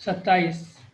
27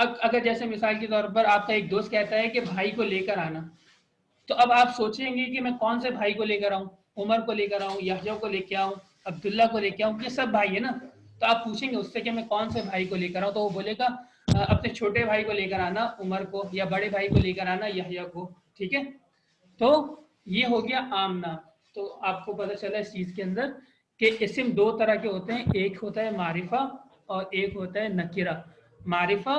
اگر جیسے مثال کے طور پر آپ کا ایک دوست کہتا ہے کہ بھائی کو لے کر آنا، تو اب آپ سوچیں گے کہ میں کون سے بھائی کو لے کر آؤں، عمر کو لے کر آؤں، یحییٰ کو لے کے آؤں، عبداللہ کو لے کے آؤں، یہ سب بھائی ہے نا. تو آپ پوچھیں گے اس سے کہ میں کون سے بھائی کو لے کر آؤں، تو وہ بولے گا اپنے چھوٹے بھائی کو لے کر آنا عمر کو، یا بڑے بھائی کو لے کر آنا یحییٰ کو. ٹھیک ہے، تو یہ ہو گیا عام نام. تو آپ کو پتہ چلا اس چیز کے اندر کہ اسم دو طرح کے ہوتے ہیں، ایک ہوتا ہے معرفہ اور ایک ہوتا ہے نکرہ. معرفہ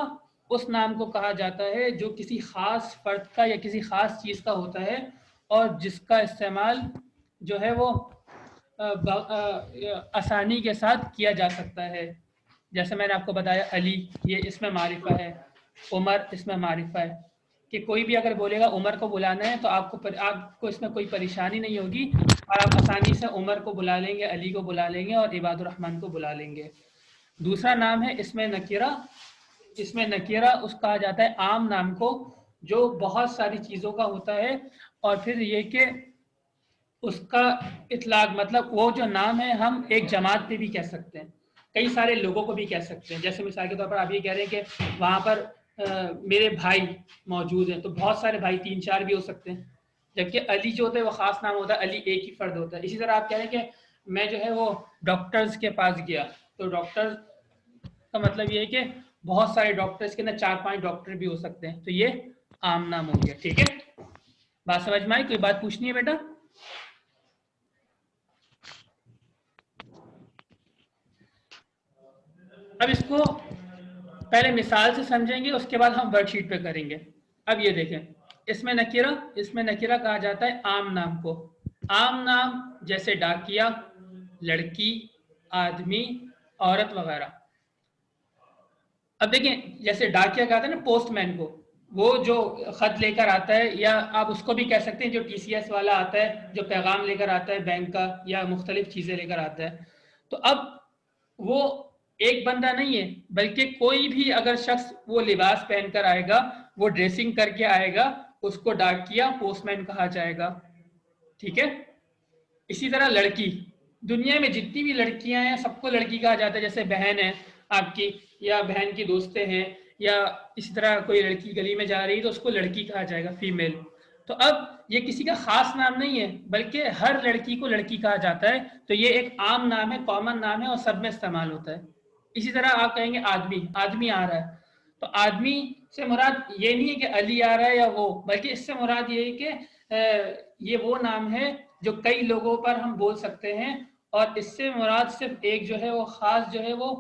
اس نام کو کہا جاتا ہے جو کسی خاص فرد کا یا کسی خاص چیز کا ہوتا ہے اور جس کا استعمال جو ہے وہ آسانی کے ساتھ کیا جا سکتا ہے. جیسے میں نے آپ کو بتایا علی، یہ اس میں معرفہ ہے. عمر اس میں معرفہ ہے کہ کوئی بھی اگر بولے گا عمر کو بلانا ہے تو آپ کو اس میں کوئی پریشانی نہیں ہوگی اور آپ آسانی سے عمر کو بلا لیں گے، علی کو بلا لیں گے اور عباد الرحمن کو بلا لیں گے. دوسرا نام ہے اس میں نکرہ. اس میں نکرہ اس کہا جاتا ہے عام نام کو جو بہت ساری چیزوں کا ہوتا ہے، اور پھر یہ کہ اس کا اطلاق مطلب وہ جو نام ہے ہم ایک جماعت پہ بھی کہہ سکتے ہیں، کئی سارے لوگوں کو بھی کہہ سکتے ہیں. جیسے مثال کے طور پر آپ یہ کہہ رہے ہیں کہ وہاں پر میرے بھائی موجود ہیں، تو بہت سارے بھائی 3-4 بھی ہو سکتے ہیں. جبکہ علی جو ہوتا ہے وہ خاص نام ہوتا ہے، علی ایک ہی فرد ہوتا ہے. اسی طرح آپ کہہ رہے ہیں کہ میں جو ہے وہ ڈاکٹرز کے پاس گیا، تو ڈاکٹر کا مطلب یہ ہے کہ بہت سارے ڈاکٹرز کے اندر 4-5 ڈاکٹر بھی ہو سکتے ہیں. تو یہ عام نام ہو گیا. ٹھیک ہے، بات سمجھ میں آئی؟ کوئی بات پوچھنی ہے بیٹا؟ اب اس کو پہلے مثال سے سمجھیں گے، اس کے بعد ہم ورک شیٹ پہ کریں گے. اب یہ دیکھیں، اس میں نکرہ کہا جاتا ہے عام نام کو. عام نام جیسے ڈاکیا، لڑکی، آدمی، عورت وغیرہ. اب دیکھیں جیسے ڈاکیا کہا تھا نا پوسٹ مین کو، وہ جو خط لے کر آتا ہے، یا آپ اس کو بھی کہہ سکتے ہیں جو TCS والا آتا ہے جو پیغام لے کر آتا ہے بینک کا یا مختلف چیزیں لے کر آتا ہے. تو اب وہ ایک بندہ نہیں ہے، بلکہ کوئی بھی اگر شخص وہ لباس پہن کر آئے گا، وہ ڈریسنگ کر کے آئے گا، اس کو ڈاکیا پوسٹ مین کہا جائے گا. ٹھیک ہے، اسی طرح لڑکی، دنیا میں جتنی بھی لڑکیاں ہیں سب کو لڑکی کہا جاتا ہے. جیسے بہن ہے آپ کی، یا بہن کی دوستیں ہیں، یا اسی طرح کوئی لڑکی گلی میں جا رہی ہے تو اس کو لڑکی کہا جائے گا، فیمیل. تو اب یہ کسی کا خاص نام نہیں ہے، بلکہ ہر لڑکی کو لڑکی کہا جاتا ہے. تو یہ ایک عام نام ہے، کامن نام ہے اور سب میں استعمال ہوتا ہے. اسی طرح آپ کہیں گے آدمی، آدمی آ رہا ہے، تو آدمی سے مراد یہ نہیں ہے کہ علی آ رہا ہے یا وہ، بلکہ اس سے مراد یہ ہے کہ یہ وہ نام ہے جو کئی لوگوں پر ہم بول سکتے ہیں، اور اس سے مراد صرف ایک جو ہے وہ خاص جو ہے وہ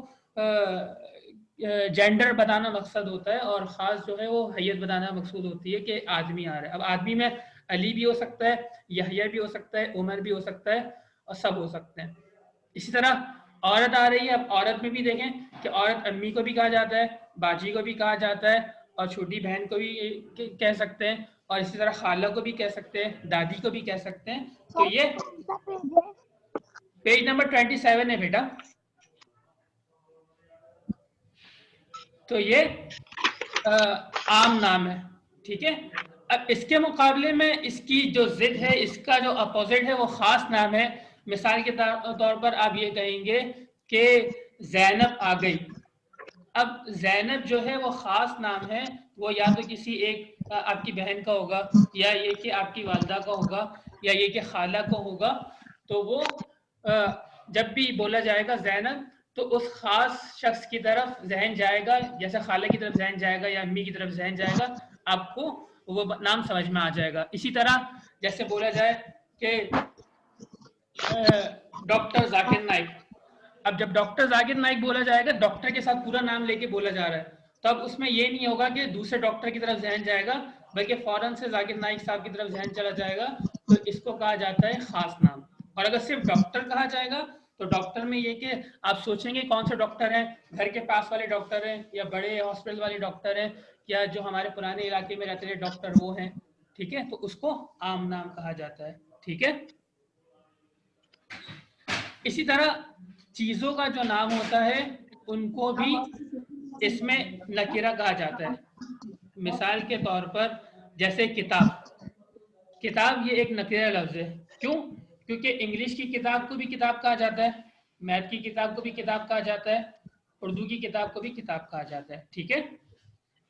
جینڈر بتانا مقصد ہوتا ہے، اور خاص جو ہے وہ حیت بتانا مقصود ہوتی ہے کہ آدمی آ رہا ہے. اب آدمی میں علی بھی ہو سکتا ہے، یحییٰ بھی ہو سکتا ہے، عمر بھی ہو سکتا ہے، اور سب ہو سکتے ہیں. اسی طرح عورت آ رہی ہے. اب عورت میں بھی دیکھیں کہ عورت امی کو بھی کہا جاتا ہے، باجی کو بھی کہا جاتا ہے، اور چھوٹی بہن کو بھی کہہ سکتے ہیں، اور اسی طرح خالہ کو بھی کہہ سکتے ہیں، دادی کو بھی کہہ سکتے ہیں. تو یہ پیج نمبر 27 ہے بیٹا. تو یہ عام نام ہے. ٹھیک ہے، اب اس کے مقابلے میں اس کی جو ضد ہے، اس کا جو اپوزٹ ہے وہ خاص نام ہے. مثال کے طور پر آپ یہ کہیں گے کہ زینب آ گئی. اب زینب جو ہے وہ خاص نام ہے، وہ یا تو کسی ایک آپ کی بہن کا ہوگا، یا یہ کہ آپ کی والدہ کا ہوگا، یا یہ کہ خالہ کو ہوگا. تو وہ جب بھی بولا جائے گا زینب تو اس خاص شخص کی طرف ذہن جائے گا، جیسے خالہ کی طرف ذہن جائے گا یا امی کی طرف ذہن جائے گا، آپ کو وہ نام سمجھ میں آ جائے گا. اسی طرح جیسے بولا جائے کہ ڈاکٹر ذاکر نائک. اب جب ڈاکٹر ذاکر نائک بولا جائے گا، ڈاکٹر کے ساتھ پورا نام لے کے بولا جا رہا ہے، تو اب اس میں یہ نہیں ہوگا کہ دوسرے ڈاکٹر کی طرف ذہن جائے گا، بلکہ فوراً سے ذاکر نائک صاحب کی طرف ذہن چلا جائے گا. تو اس کو کہا جاتا ہے خاص نام. اور اگر صرف ڈاکٹر کہا جائے گا تو ڈاکٹر میں یہ کہ آپ سوچیں گے کون سے ڈاکٹر ہیں، گھر کے پاس والے ڈاکٹر ہیں، یا بڑے ہاسپٹل والے ڈاکٹر ہیں، یا جو ہمارے پرانے علاقے میں رہتے ہیں ڈاکٹر وہ ہیں. ٹھیک ہے، تو اس کو عام نام کہا جاتا ہے. ٹھیک ہے، اسی طرح چیزوں کا جو نام ہوتا ہے ان کو بھی اس میں نکرہ کہا جاتا ہے. مثال کے طور پر جیسے کتاب، کتاب یہ ایک نکرہ لفظ ہے. کیوں؟ کیونکہ انگلش کی کتاب کو بھی کتاب کہا جاتا ہے، میتھ کی کتاب کو بھی کتاب کہا جاتا ہے، اردو کی کتاب کو بھی کتاب کہا جاتا ہے. ٹھیک ہے،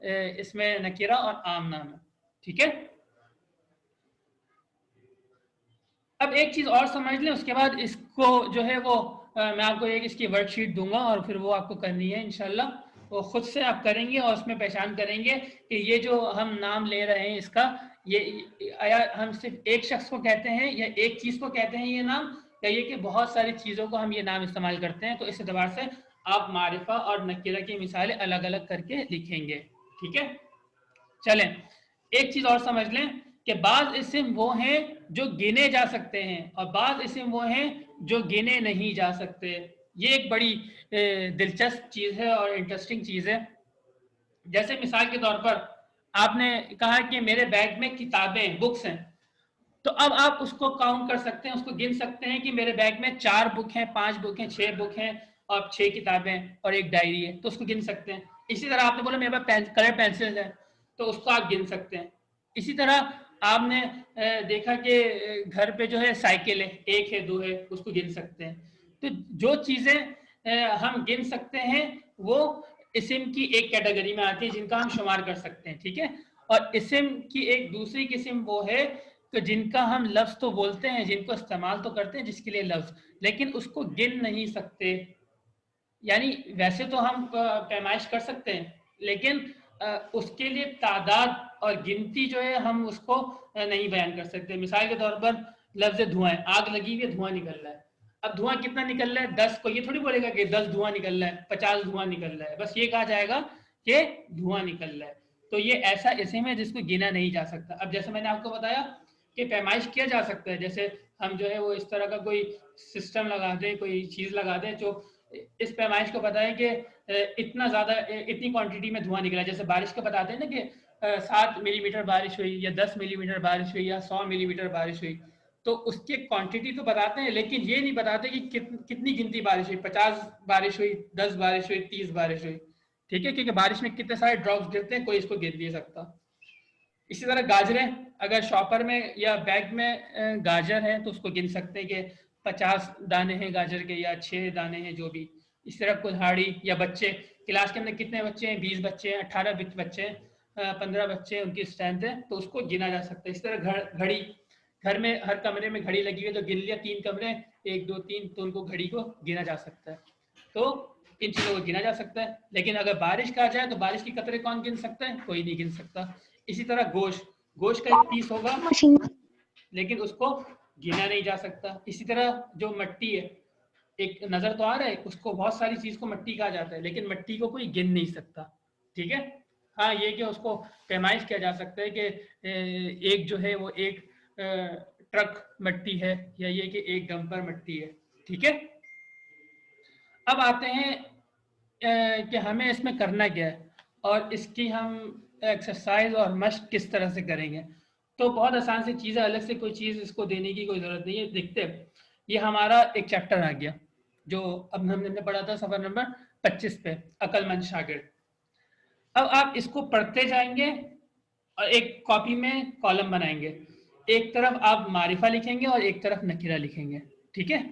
اس میں نکیرہ اور عام نام ہے. ٹھیک ہے. اب ایک چیز اور سمجھ لیں, اس کے بعد اس کو جو ہے وہ میں آپ کو ایک اس کی ورک شیٹ دوں گا اور پھر وہ آپ کو کرنی ہے انشاءاللہ. وہ خود سے آپ کریں گے اور اس میں پہچان کریں گے کہ یہ جو ہم نام لے رہے ہیں اس کا, یہ آیا ہم صرف ایک شخص کو کہتے ہیں یا ایک چیز کو کہتے ہیں یہ نام, یا یہ کہ بہت ساری چیزوں کو ہم یہ نام استعمال کرتے ہیں. تو اس اعتبار سے آپ معرفہ اور نکیرہ کی مثالیں الگ الگ کر کے لکھیں گے. ٹھیک ہے. چلیں ایک چیز اور سمجھ لیں کہ بعض اسم وہ ہیں جو گنے جا سکتے ہیں اور بعض اسم وہ ہیں جو گنے نہیں جا سکتے. یہ ایک بڑی دلچسپ چیز ہے اور انٹرسٹنگ چیز ہے. جیسے مثال کے طور پر آپ نے کہا کہ میرے بیگ میں کتابیں بکس ہیں, تو اب آپ اس کو کاؤنٹ کر سکتے ہیں, اس کو گن سکتے ہیں کہ میرے بیگ میں 4 بک ہیں, 5 بک ہیں, 6 بک ہیں اور 6 کتابیں اور ایک ڈائری ہے, تو اس کو گن سکتے ہیں. اسی طرح آپ نے بولا میرے پاس کلر پینسل ہے, تو اس کو آپ گن سکتے ہیں. اسی طرح آپ نے دیکھا کہ گھر پہ جو ہے سائیکل ہے, 1 ہے 2 ہے, اس کو گن سکتے ہیں. تو جو چیزیں ہم گن سکتے ہیں وہ اسم کی ایک کیٹیگری میں آتی ہے جن کا ہم شمار کر سکتے ہیں. ٹھیک ہے. اور اسم کی ایک دوسری قسم وہ ہے کہ جن کا ہم لفظ تو بولتے ہیں, جن کو استعمال تو کرتے ہیں جس کے لیے لفظ, لیکن اس کو گن نہیں سکتے. یعنی ویسے تو ہم پیمائش کر سکتے ہیں لیکن اس کے لیے تعداد اور گنتی جو ہے ہم اس کو نہیں بیان کر سکتے. مثال کے طور پر لفظ دھواں, آگ لگی ہوئی ہے, دھواں نکل رہا ہے. اب دھواں کتنا نکل رہا ہے, 10 کو یہ تھوڑی بولے گا کہ 10 دھواں نکل رہا ہے, 50 دھواں نکل رہا ہے, بس یہ کہا جائے گا کہ دھواں نکل رہا ہے. تو یہ ایسا اسم ہے جس کو گنا نہیں جا سکتا. اب جیسے میں نے آپ کو بتایا کہ پیمائش کیا جا سکتا ہے, جیسے ہم جو ہے وہ اس طرح کا کوئی سسٹم لگا دیں, کوئی چیز لگا دیں جو اس پیمائش کو بتائے کہ اتنا زیادہ اتنی کوانٹٹی میں دھواں نکلا. جیسے بارش کو بتاتے ہیں نا کہ 7 ملی میٹر بارش ہوئی یا 10 ملی میٹر بارش ہوئی یا 100 ملی میٹر بارش ہوئی, تو اس کی کوانٹٹی تو بتاتے ہیں لیکن یہ نہیں بتاتے کہ کتنی گنتی بارش ہوئی, 50 بارش ہوئی, 10 بارش ہوئی, 30 بارش ہوئی. ٹھیک ہے, کیونکہ بارش میں کتنے سارے ڈراپس گرتے ہیں, کوئی اس کو گر نہیں سکتا. اسی طرح گاجریں, اگر شاپر میں یا بیگ میں گاجر ہے تو اس کو گن سکتے ہیں کہ 50 دانے ہیں گاجر کے یا 6 دانے ہیں جو بھی. اس طرح کلہاڑی یا بچے, کلاس کے اندر کتنے بچے ہیں, 20 بچے ہیں, 18 بچے ہیں, 15 بچے ہیں, ان کی اسٹرینتھ ہے, تو اس کو گنا جا سکتا ہے. اس طرح گھڑی, گھر میں ہر کمرے میں گھڑی لگی ہوئی ہے تو گن لیا 3 کمرے, 1 2 3, تو ان کو گھڑی کو گنا جا سکتا ہے. تو ان چیزوں کو گنا جا سکتا ہے. لیکن اگر بارش کہا جائے تو بارش کی قطرے کون گن سکتا ہے, کوئی نہیں گن سکتا. اسی طرح گوشت کا ایک پیس ہوگا لیکن اس کو گنا نہیں جا سکتا. اسی طرح جو مٹی ہے, ایک نظر تو آ رہا ہے, اس کو بہت ساری چیز کو مٹی کہا جاتا ہے لیکن مٹی کو کوئی گن نہیں سکتا. ٹھیک ہے. ہاں یہ کہ اس کو پیمائش کیا جا سکتا ہے کہ ایک جو ہے وہ ایک ٹرک مٹی ہے یا یہ کہ ایک ڈمپر مٹی ہے. ٹھیک ہے. اب آتے ہیں کہ ہمیں اس میں کرنا کیا ہے اور اس کی ہم ایکسرسائز اور مشق کس طرح سے کریں گے. تو بہت آسان سی چیز ہے, الگ سے کوئی چیز اس کو دینے کی کوئی ضرورت نہیں ہے. دیکھتے یہ ہمارا ایک چیپٹر آ گیا جو اب ہم نے پڑھا تھا صفحہ نمبر 25 پہ, عقل مند شاگرد. اب آپ اس کو پڑھتے جائیں گے اور ایک کاپی میں کالم بنائیں گے. ایک طرف آپ معرفہ لکھیں گے اور ایک طرف نکرہ لکھیں گے. ٹھیک ہے.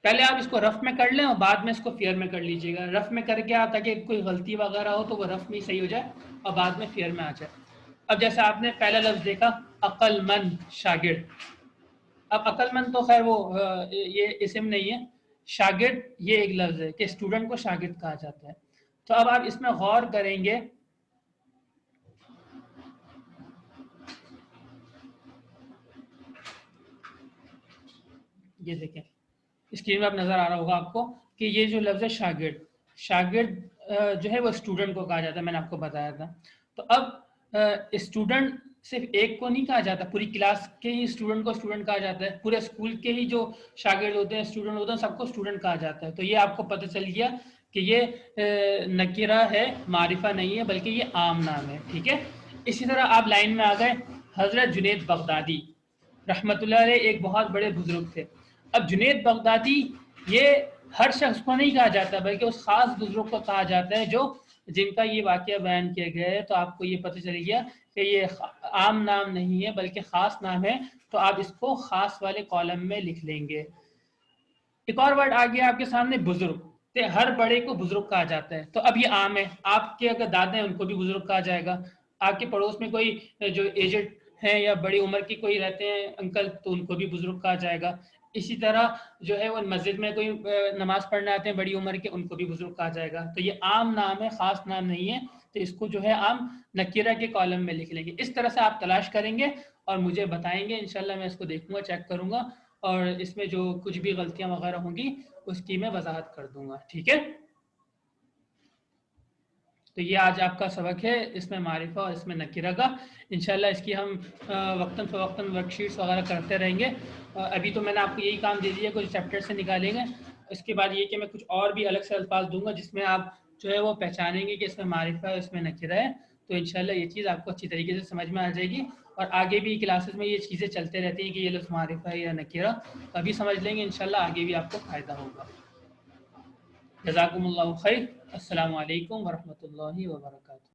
پہلے آپ اس کو رف میں کر لیں اور بعد میں اس کو فیئر میں کر لیجئے گا. رف میں کر کے آپ تاکہ کوئی غلطی وغیرہ ہو تو وہ رف میں صحیح ہو جائے اور بعد میں فیئر میں آ جائے. اب جیسے آپ نے پہلا لفظ دیکھا عقل مند شاگرد. اب عقل مند تو خیر وہ یہ اسم نہیں ہے, شاگرد یہ ایک لفظ ہے کہ اسٹوڈنٹ کو شاگرد کہا جاتا ہے. تو اب آپ اس میں غور کریں گے, یہ دیکھیں اسکرین میں اب نظر آ رہا ہوگا آپ کو کہ یہ جو لفظ ہے شاگرد, شاگرد جو ہے وہ اسٹوڈنٹ کو کہا جاتا ہے, میں نے آپ کو بتایا تھا. تو اب اسٹوڈنٹ صرف ایک کو نہیں کہا جاتا, پوری کلاس کے ہی اسٹوڈنٹ کو اسٹوڈنٹ کہا جاتا ہے, پورے اسکول کے ہی جو شاگرد ہوتے ہیں اسٹوڈنٹ ہوتے ہیں سب کو اسٹوڈنٹ کہا جاتا ہے. تو یہ آپ کو پتہ چل گیا کہ یہ نکرہ ہے, معرفہ نہیں ہے بلکہ یہ عام نام ہے. ٹھیک ہے. اسی طرح آپ لائن میں آ گئے, حضرت جنید بغدادی رحمۃ اللہ علیہ ایک بہت بڑے بزرگ تھے. اب جنید بغدادی یہ ہر شخص کو نہیں کہا جاتا بلکہ اس خاص بزرگ کو کہا جاتا ہے جو جن کا یہ واقعہ بیان کیا گیا ہے. تو آپ کو یہ پتہ چل گیا کہ یہ عام نام نہیں ہے بلکہ خاص نام ہے, تو آپ اس کو خاص والے کالم میں لکھ لیں گے. ایک اور ورڈ آ گیا آپ کے سامنے, بزرگ. تو ہر بڑے کو بزرگ کہا جاتا ہے. تو اب یہ عام ہے, آپ کے اگر دادا ہیں ان کو بھی بزرگ کہا جائے گا, آپ کے پڑوس میں کوئی جو ایجڈ ہیں یا بڑی عمر کی کوئی رہتے ہیں انکل تو ان کو بھی بزرگ کہا جائے گا. اسی طرح جو ہے وہ مسجد میں کوئی نماز پڑھنے آتے ہیں بڑی عمر کے, ان کو بھی بزرگ کہا جائے گا. تو یہ عام نام ہے, خاص نام نہیں ہے, تو اس کو جو ہے عام نکیرہ کے کالم میں لکھ لیں گے. اس طرح سے آپ تلاش کریں گے اور مجھے بتائیں گے, انشاءاللہ میں اس کو دیکھوں گا, چیک کروں گا, اور اس میں جو کچھ بھی غلطیاں وغیرہ ہوں گی اس کی میں وضاحت کر دوں گا. ٹھیک ہے, تو یہ آج آپ کا سبق ہے, اس میں معرفہ اور اس میں نکیرہ کا. انشاءاللہ اس کی ہم وقتاً فوقتاً ورک شیٹس وغیرہ کرتے رہیں گے. ابھی تو میں نے آپ کو یہی کام دے دیا, کچھ چیپٹر سے نکالیں گے. اس کے بعد یہ کہ میں کچھ اور بھی الگ سے الفاظ دوں گا جس میں آپ جو ہے وہ پہچانیں گے کہ اس میں معرفہ ہے, اس میں نکیرہ ہے. تو انشاءاللہ یہ چیز آپ کو اچھی طریقے سے سمجھ میں آ جائے گی, اور آگے بھی کلاسز میں یہ چیزیں چلتے رہتی ہیں کہ یہ لفظ معرفہ ہے یا نکیرہ, تو ابھی سمجھ لیں گے, انشاءاللہ آگے بھی آپ کو فائدہ ہوگا. جزاکم اللہ خیر. السلام علیکم ورحمۃ اللہ وبرکاتہ.